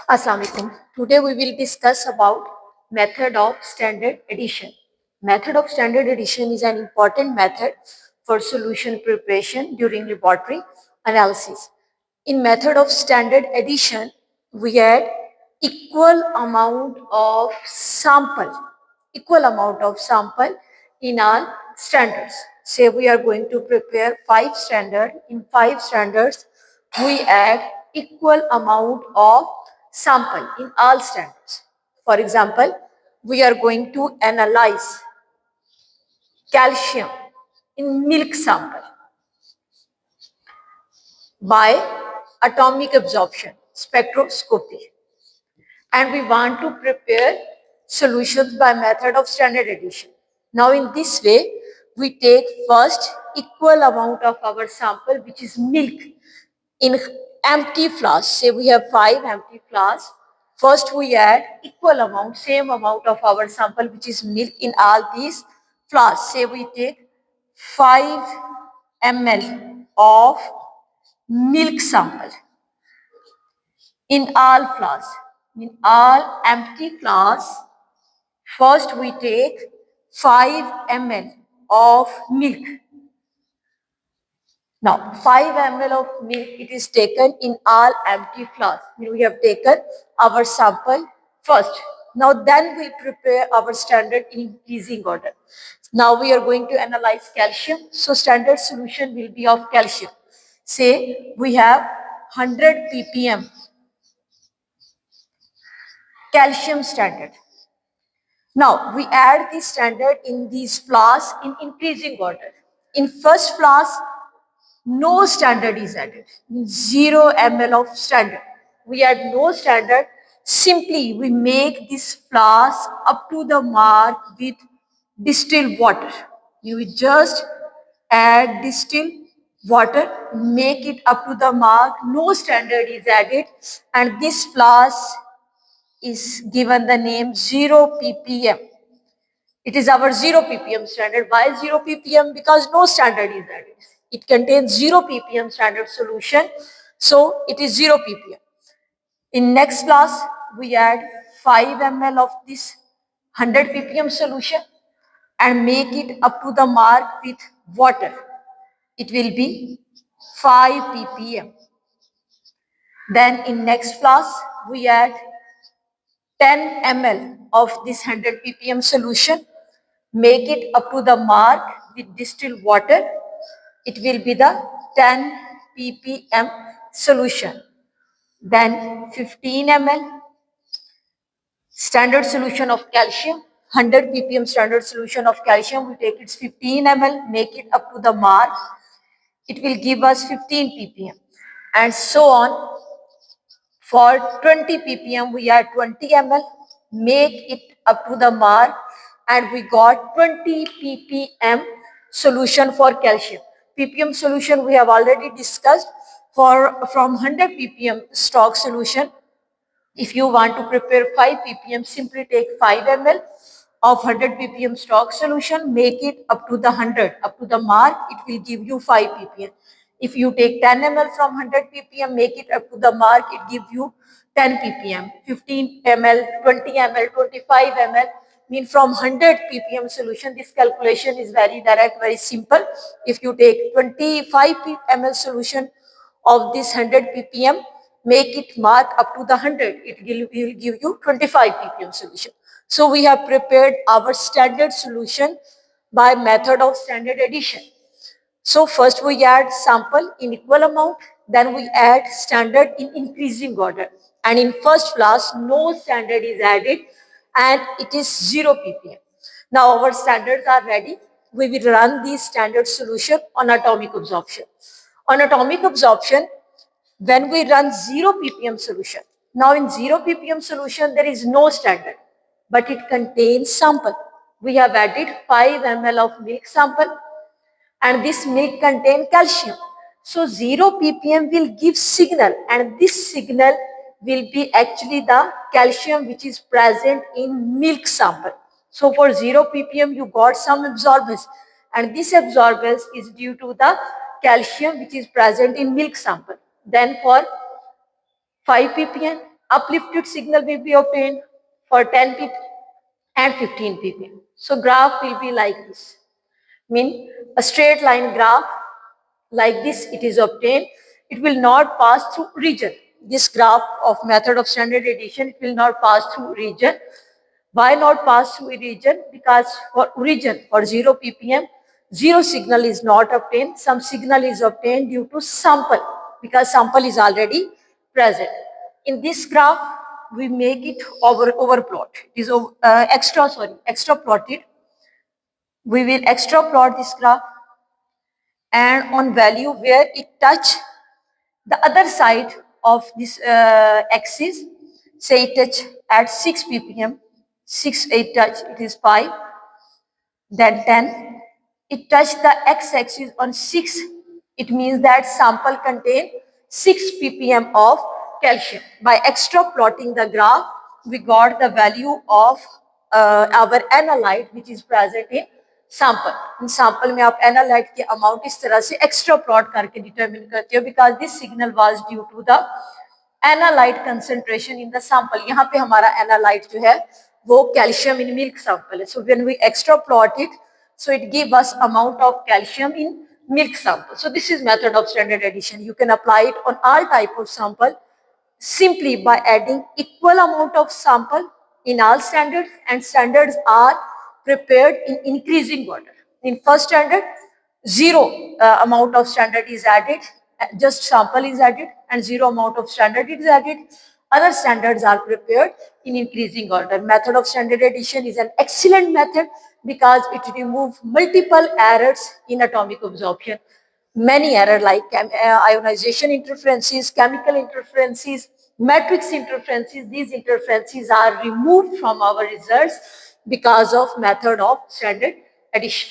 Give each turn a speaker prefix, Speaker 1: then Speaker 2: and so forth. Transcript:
Speaker 1: Assalamualaikum. Today we will discuss about method of standard addition. Method of standard addition is an important method for solution preparation during laboratory analysis. In method of standard addition, we add equal amount of sample, equal amount of sample in all standards. Say we are going to prepare 5 standard. In 5 standards, we add equal amount of sample in all standards. For example, we are going to analyze calcium in milk sample by atomic absorption spectroscopy, and we want to prepare solutions by method of standard addition. Now in this way, we take first equal amount of our sample, which is milk, in empty flask. Say we have 5 empty flasks. First we add equal amount, same amount of our sample, which is milk, in all these flasks. Say we take 5 ml of milk sample in all flasks. In all empty flasks, first we take 5 ml of milk. Now, 5 ml of milk, it is taken in all empty flasks. We have taken our sample first. Now, then we prepare our standard in increasing order. Now, we are going to analyze calcium. So, standard solution will be of calcium. Say, we have 100 ppm calcium standard. Now, we add this standard in these flasks in increasing order. In first flask, no standard is added, 0 ml of standard. We add no standard, simply we make this flask up to the mark with distilled water. You will just add distilled water, make it up to the mark, no standard is added, and this flask is given the name 0 ppm. It is our 0 ppm standard. Why 0 ppm? Because no standard is added. It contains 0 ppm standard solution, so it is 0 ppm. In next class, we add 5 ml of this 100 ppm solution and make it up to the mark with water. It will be 5 ppm. Then in next class, we add 10 ml of this 100 ppm solution, make it up to the mark with distilled water. It will be the 10 ppm solution. Then 15 ml standard solution of calcium, 100 ppm standard solution of calcium, we take its 15 ml, make it up to the mark. It will give us 15 ppm, and so on. For 20 ppm, we add 20 ml, make it up to the mark, and we got 20 ppm solution for calcium. ppm solution we have already discussed. From 100 ppm stock solution, if you want to prepare 5 ppm, simply take 5 ml of 100 ppm stock solution, make it up to the 100, up to the mark, it will give you 5 ppm. If you take 10 ml from 100 ppm, make it up to the mark, it gives you 10 ppm, 15 ml, 20 ml, 25 ml. Mean from 100 ppm solution, this calculation is very direct, very simple. If you take 25 ml solution of this 100 ppm, make it mark up to the 100, it will give you 25 ppm solution. So we have prepared our standard solution by method of standard addition. So first we add sample in equal amount, then we add standard in increasing order. And in first class, no standard is added and it is 0 ppm. Now our standards are ready. We will run the standard solution on atomic absorption. On atomic absorption, when we run 0 ppm solution, now in 0 ppm solution, there is no standard, but it contains sample. We have added 5 ml of milk sample, and this milk contains calcium. So 0 ppm will give signal, and this signal will be actually the calcium which is present in milk sample. So for 0 ppm you got some absorbance, and this absorbance is due to the calcium which is present in milk sample. Then for 5 ppm uplifted signal will be obtained for 10 ppm and 15 ppm. So graph will be like this. Mean a straight line graph like this it is obtained. It will not pass through region. This graph of method of standard addition, it will not pass through region. Why not pass through region? Because for region, for 0 ppm, zero signal is not obtained. Some signal is obtained due to sample, because sample is already present. In this graph, we make it overplot. It is extra plotted. We will extra plot this graph, and on value where it touch the other side of this axis, say it touch at 6 ppm, 6 8 touch, it is 5, then 10, it touch the x-axis on 6, it means that sample contain 6 ppm of calcium. By extra plotting the graph, we got the value of our analyte which is present in sample. In sample में आप analyte के amount इस तरह से extra plot करके determine करते हो, because this signal was due to the analyte concentration in the sample. यहाँ पे हमारा analyte जो है वो calcium in milk sample है. So when we extra plot it, so it give us amount of calcium in milk sample. So this is method of standard addition. You can apply it on all type of sample simply by adding equal amount of sample in all standards, and standards are prepared in increasing order. In first standard, zero amount of standard is added, just sample is added, and zero amount of standard is added. Other standards are prepared in increasing order. Method of standard addition is an excellent method because it removes multiple errors in atomic absorption. Many errors like ionization interferences, chemical interferences, matrix interferences, these interferences are removed from our results because of method of standard addition.